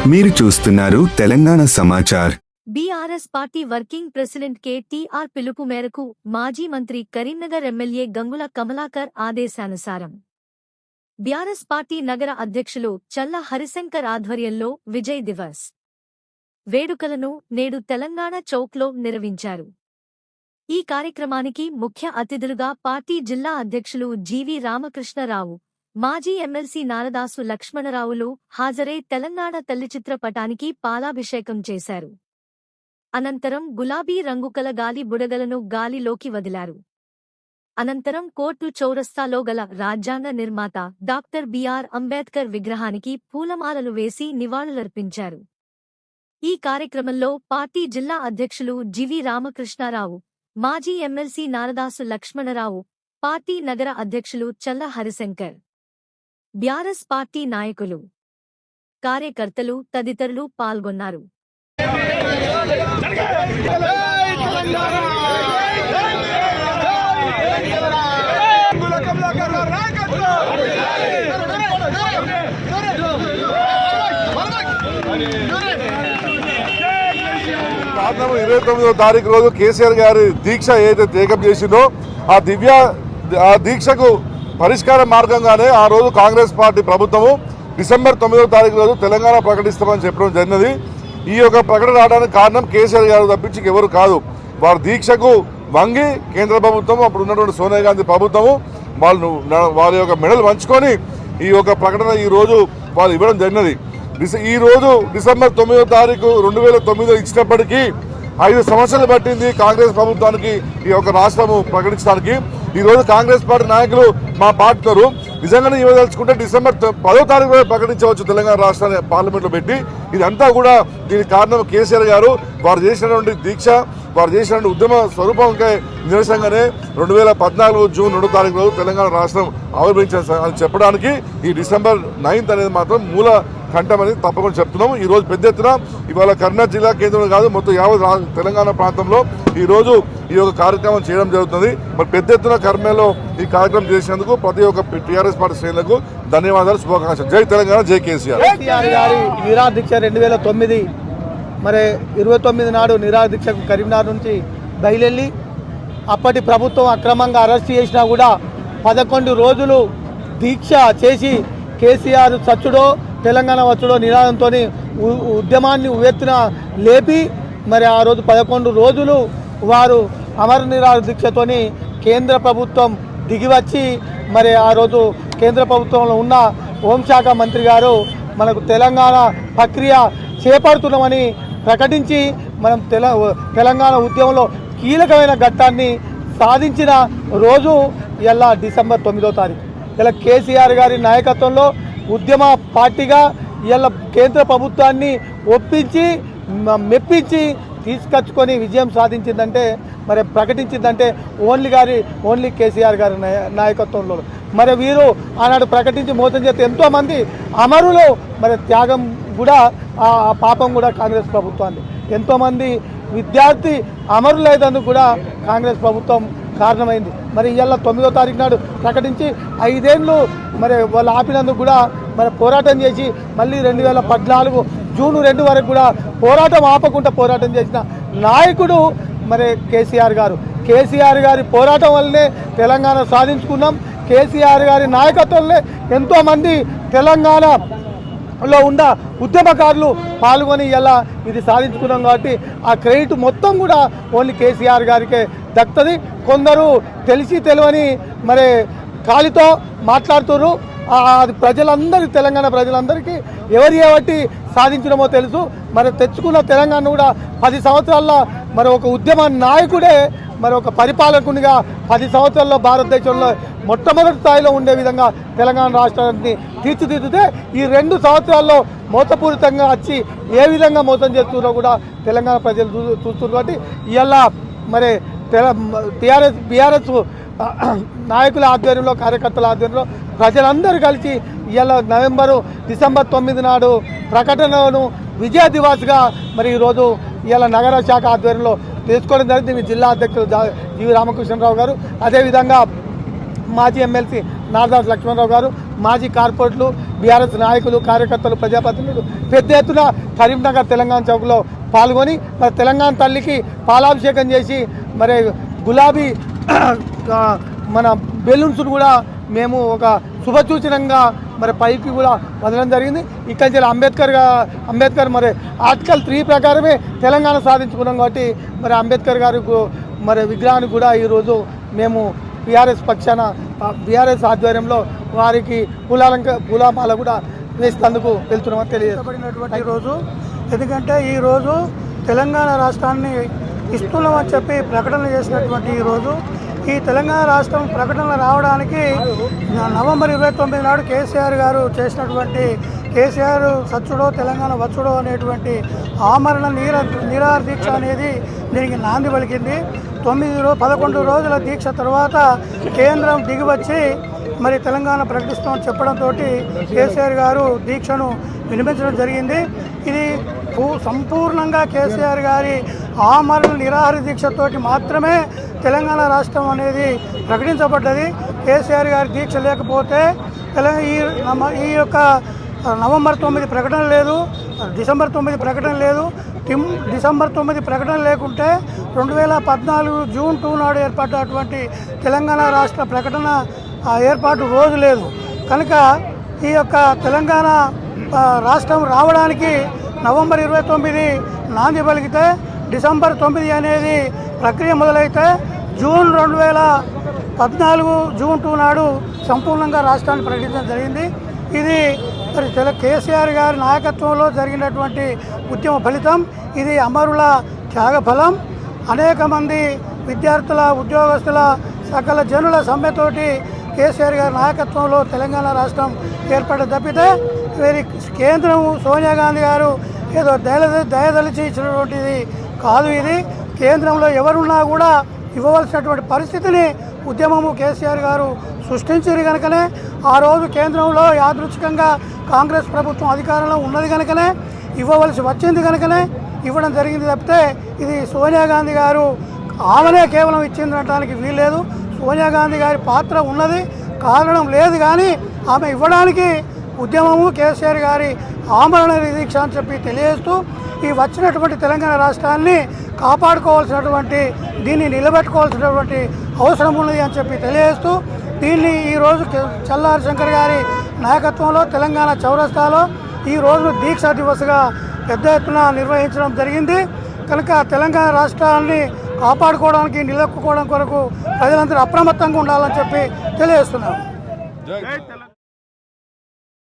మీరు చూస్తున్నారు Telangana Samachar. BRS party working president KTR పిలుపు మేరకు మాజీ మంత్రి కరీంనగర్ ఎమ్మెల్యే గంగుల కమలాకర్ ఆదేశానుసారం బీఆర్ఎస్ పార్టీ నగర అధ్యక్షులు చల్ల హరిశంకర్ ఆధ్వర్యంలో విజయ్ దివస్ వేడుకలను నేడు తెలంగాణ చౌక్లో నిర్వహించారు. ఈ కార్యక్రమానికి ముఖ్య అతిథులుగా పార్టీ జిల్లా అధ్యక్షులు జీవి రామకృష్ణరావు, మాజీ ఎమ్మెల్సీ నారదాసు లక్ష్మణరావులు హాజరై తెలంగాణ తల్లి చిత్రపటానికి పాలాభిషేకం చేశారు. అనంతరం గులాబీ రంగుకల గాలి బుడగలను గాలిలోకి వదిలారు. అనంతరం కోర్టు చౌరస్తాలో గల రాజ్యాంగ నిర్మాత డాక్టర్ బిఆర్ అంబేద్కర్ విగ్రహానికి పూలమాలలు వేసి నివాళులర్పించారు. ఈ కార్యక్రమంలో పార్టీ జిల్లా అధ్యక్షులు జివి రామకృష్ణారావు, మాజీ ఎమ్మెల్సీ నారదాసు లక్ష్మణరావు, పార్టీ నగర అధ్యక్షులు చల్ల హరిశంకర్, బీఆర్ఎస్ పార్టీ నాయకులు, కార్యకర్తలు తదితరులు పాల్గొన్నారు. కారణం 29వ తారీఖు రోజు కేసీఆర్ గారి దీక్ష ఏదైతే త్యాగం చేసిందో ఆ దీక్షకు పరిష్కార మార్గంగానే ఆ రోజు కాంగ్రెస్ పార్టీ ప్రభుత్వము డిసెంబర్ 9వ తారీఖు రోజు తెలంగాణ ప్రకటిస్తామని చెప్పడం జరిగినది. ఈ యొక్క ప్రకటన రావడానికి కారణం కేసీఆర్ గారు తప్పించి ఎవరు కాదు. వారి దీక్షకు వంగి కేంద్ర ప్రభుత్వం, అప్పుడు ఉన్నటువంటి సోనియా గాంధీ ప్రభుత్వము వారి యొక్క మెడలు వంచుకొని ఈ యొక్క ప్రకటన ఈ రోజు వాళ్ళు ఇవ్వడం జరిగినది. ఈ రోజు డిసెంబర్ 9వ తారీఖు 2009 ఇచ్చినప్పటికీ 5 సంవత్సరాలు పట్టింది కాంగ్రెస్ ప్రభుత్వానికి ఈ యొక్క రాష్ట్రము ప్రకటించడానికి. ఈ రోజు కాంగ్రెస్ పార్టీ నాయకులు మా పార్టీలో నిజంగానే ఇవ్వదలుచుకుంటే డిసెంబర్ 10వ తారీఖు ప్రకటించవచ్చు తెలంగాణ రాష్ట్రాన్ని పార్లమెంట్లో పెట్టి. ఇదంతా కూడా దీనికి కారణం కేసీఆర్ గారు. వారు చేసినటువంటి దీక్ష, వారు చేసినటువంటి ఉద్యమ స్వరూపంగా నిరసనగానే 2014 జూన్ 2వ తారీఖు రోజు తెలంగాణ రాష్ట్రం ఆవిర్భవించారు అని చెప్పడానికి ఈ డిసెంబర్ 9th అనేది మాత్రం మూల కంఠం అనేది తప్పకుండా చెప్తున్నాము. ఈ రోజు పెద్ద ఎత్తున ఇవాళ కరీంనగర్ జిల్లా కేంద్రం కాదు, మొత్తం యావత్ తెలంగాణ ప్రాంతంలో ఈ రోజు ఈ యొక్క కార్యక్రమం చేయడం జరుగుతుంది. మరి పెద్ద ఎత్తున కర్మలో ఈ కార్యక్రమం చేసినందుకు ప్రతి ఒక్క టీఆర్ఎస్ పార్టీ శ్రేణులకు ధన్యవాదాలు, శుభాకాంక్షలు. జై తెలంగాణ, జై కేసీఆర్. గారి నిరాదీక్ష 2009 మరి 29 నాడు నిరాదీక్షకు కరీంనగర్ నుంచి బయలుదేరి అప్పటి ప్రభుత్వం అక్రమంగా అరెస్ట్ చేసినా కూడా 11 రోజులు దీక్ష చేసి కేసీఆర్ చచ్చుడో తెలంగాణ వచ్చుడో నినాదంతో ఉద్యమాన్ని ఉవ్వెత్తున లేపి మరి ఆ రోజు 11 రోజులు వారు అమర నిరాదీక్షతోని కేంద్ర ప్రభుత్వం దిగివచ్చి మరి ఆ రోజు కేంద్ర ప్రభుత్వంలో ఉన్న హోంశాఖ మంత్రి గారు మనకు తెలంగాణ ప్రక్రియ చేపడుతున్నామని ప్రకటించి మనం తెలంగాణ ఉద్యమంలో కీలకమైన ఘట్టాన్ని సాధించిన రోజు ఇలా డిసెంబర్ 9వ తారీఖు. ఇలా కేసీఆర్ గారి నాయకత్వంలో ఉద్యమ పార్టీగా ఇలా కేంద్ర ప్రభుత్వాన్ని ఒప్పించి మెప్పించి తీసుకొచ్చుకొని విజయం సాధించిందంటే మరి ప్రకటించిందంటే ఓన్లీ కేసీఆర్ గారి నాయకత్వంలో. మరి వీరు ఆనాడు ప్రకటించి మోసం చేస్తే ఎంతోమంది అమరులు మరి త్యాగం కూడా ఆ పాపం కూడా కాంగ్రెస్ ప్రభుత్వాన్ని, ఎంతోమంది విద్యార్థి అమరులైనందుకు కూడా కాంగ్రెస్ ప్రభుత్వం కారణమైంది. మరి ఇవాళ 9వ తారీఖు నాడు ప్రకటించి 5 ఏళ్ళు మరి వాళ్ళు ఆపినందుకు కూడా మరి పోరాటం చేసి మళ్ళీ 2014 జూన్ 2 వరకు కూడా పోరాటం ఆపకుండా పోరాటం చేసిన నాయకుడు మరి కేసీఆర్ గారు. కేసీఆర్ గారి పోరాటం వల్లనే తెలంగాణ సాధించుకున్నాం. కేసీఆర్ గారి నాయకత్వంలో ఎంతోమంది తెలంగాణలో ఉన్న ఉద్యమకారులు పాల్గొని ఇలా ఇది సాధించుకున్నాం. కాబట్టి ఆ క్రెడిట్ మొత్తం కూడా ఓన్లీ కేసీఆర్ గారికే దక్కుతుంది. కొందరు తెలిసి తెలియని మరి కాలితో మాట్లాడుతున్నారు. అది ప్రజలందరికీ, తెలంగాణ ప్రజలందరికీ ఎవరి ఏవట్టి సాధించడమో తెలుసు. మరి తెచ్చుకున్న తెలంగాణ కూడా 10 సంవత్సరాల్లో మరి ఒక ఉద్యమ నాయకుడే మరి ఒక పరిపాలకునిగా 10 సంవత్సరాల్లో భారతదేశంలో మొట్టమొదటి స్థాయిలో ఉండే విధంగా తెలంగాణ రాష్ట్రాన్ని తీర్చిదిద్దితే ఈ 2 సంవత్సరాల్లో మోసపూరితంగా వచ్చి ఏ విధంగా మోసం చేస్తున్నారో కూడా తెలంగాణ ప్రజలు చూస్తున్నారు. కాబట్టి ఇవాళ మరి బీఆర్ఎస్ నాయకుల ఆధ్వర్యంలో, కార్యకర్తల ఆధ్వర్యంలో ప్రజలందరూ కలిసి ఇవాళ డిసెంబర్ 9 నాడు ప్రకటనను విజయ దివాస్గా మరి ఈరోజు ఇవాళ నగర శాఖ ఆధ్వర్యంలో తీసుకోవడం జరిగింది. జిల్లా అధ్యక్షులు జీవి రామకృష్ణరావు గారు, అదేవిధంగా మాజీ ఎమ్మెల్సీ నారదాసు లక్ష్మణరావు గారు, మాజీ కార్పొరేటర్లు బీఆర్ఎస్ నాయకులు కార్యకర్తలు ప్రజాప్రతినిధులు పెద్ద ఎత్తున కరీంనగర్ తెలంగాణ చౌక్లో పాల్గొని మరి తెలంగాణ తల్లికి పాలాభిషేకం చేసి మరి గులాబీ మన బెలూన్స్ కూడా మేము ఒక శుభసూచనంగా మరి పైకి కూడా వదలడం జరిగింది. ఇక్కడి నుంచి అంబేద్కర్ మరి ఆర్టికల్ 3 ప్రకారమే తెలంగాణ సాధించుకున్నాం కాబట్టి మరి అంబేద్కర్ గారి మరి విగ్రహానికి కూడా ఈరోజు మేము బీఆర్ఎస్ పక్షాన బీఆర్ఎస్ ఆధ్వర్యంలో వారికి పూలమాల కూడా వేసేందుకు వెళ్తున్నామని తెలియజేయబడినటువంటి రోజు. ఎందుకంటే ఈరోజు తెలంగాణ రాష్ట్రాన్ని ఇస్తున్నామని చెప్పి ప్రకటన చేసినటువంటి ఈరోజు ఈ తెలంగాణ రాష్ట్రం ప్రకటన రావడానికి నవంబర్ 29 నాడు కేసీఆర్ గారు చేసినటువంటి కేసీఆర్ సచ్చుడో తెలంగాణ వచ్చుడో అనేటువంటి ఆమరణ నిరాహార దీక్ష అనేది దీనికి నాంది పలికింది. 11 రోజుల దీక్ష తర్వాత కేంద్రం దిగివచ్చి మరి తెలంగాణ ప్రకటిస్తామని చెప్పడంతో కేసీఆర్ గారు దీక్షను వినిపించడం జరిగింది. ఇది సంపూర్ణంగా కేసీఆర్ గారి ఆమరణ నిరాహార దీక్షతోటి మాత్రమే తెలంగాణ రాష్ట్రం అనేది ప్రకటించబడ్డది. కేసీఆర్ గారి దీక్ష లేకపోతే ఈ యొక్క నవంబర్ 9 ప్రకటన లేదు, డిసెంబర్ 9 ప్రకటన లేదు. డిసెంబర్ 9 ప్రకటన లేకుంటే 2014 జూన్ 2 నాడు ఏర్పడ్డటువంటి తెలంగాణ రాష్ట్ర ప్రకటన ఏర్పాటు రోజు లేదు. కనుక ఈ యొక్క తెలంగాణ రాష్ట్రం రావడానికి నవంబర్ 29 నాంది పలికితే డిసెంబర్ 9 అనేది ప్రక్రియ మొదలైతే జూన్ 2014 జూన్ 2 నాడు సంపూర్ణంగా రాష్ట్రాన్ని ప్రకటించడం జరిగింది. ఇది మరి కేసీఆర్ గారి నాయకత్వంలో జరిగినటువంటి ఉద్యమ ఫలితం. ఇది అమరుల త్యాగ ఫలం. అనేక మంది విద్యార్థుల ఉద్యోగస్తుల సకల జనుల సమ్మెతోటి కేసీఆర్ గారి నాయకత్వంలో తెలంగాణ రాష్ట్రం ఏర్పడ తప్పితే వీరి కేంద్రం సోనియా గాంధీ గారు ఏదో దయదలిచి ఇచ్చినటువంటిది కాదు. ఇది కేంద్రంలో ఎవరున్నా కూడా ఇవ్వవలసినటువంటి పరిస్థితిని ఉద్యమము కేసీఆర్ గారు సృష్టించారు కనుకనే ఆ రోజు కేంద్రంలో యాదృచ్ఛికంగా కాంగ్రెస్ ప్రభుత్వం అధికారంలో ఉన్నది కనుకనే ఇవ్వవలసి వచ్చింది కనుకనే ఇవ్వడం జరిగింది తప్పితే ఇది సోనియా గాంధీ గారు ఆమెనే కేవలం ఇచ్చిందనడానికి వీల్లేదు. సోనియా గాంధీ గారి పాత్ర ఉన్నది, కారణం లేదు. కానీ ఆమె ఇవ్వడానికి ఉద్యమము కేసీఆర్ గారి ఆమరణ దీక్ష అని చెప్పి తెలియజేస్తూ ఈ వచ్చినటువంటి తెలంగాణ రాష్ట్రాన్ని కాపాడుకోవాల్సినటువంటి దీన్ని నిలబెట్టుకోవాల్సినటువంటి అవసరం ఉన్నది అని చెప్పి తెలియజేస్తూ దీన్ని ఈరోజు చల్లారి శంకర్ గారి నాయకత్వంలో తెలంగాణ చౌరస్తాలో ఈ రోజును దీక్షా దివస్గా పెద్ద ఎత్తున నిర్వహించడం జరిగింది. కనుక తెలంగాణ రాష్ట్రాన్ని కాపాడుకోవడానికి నిలబెట్టుకోవడం కొరకు ప్రజలందరూ అప్రమత్తంగా ఉండాలని చెప్పి తెలియజేస్తున్నాం.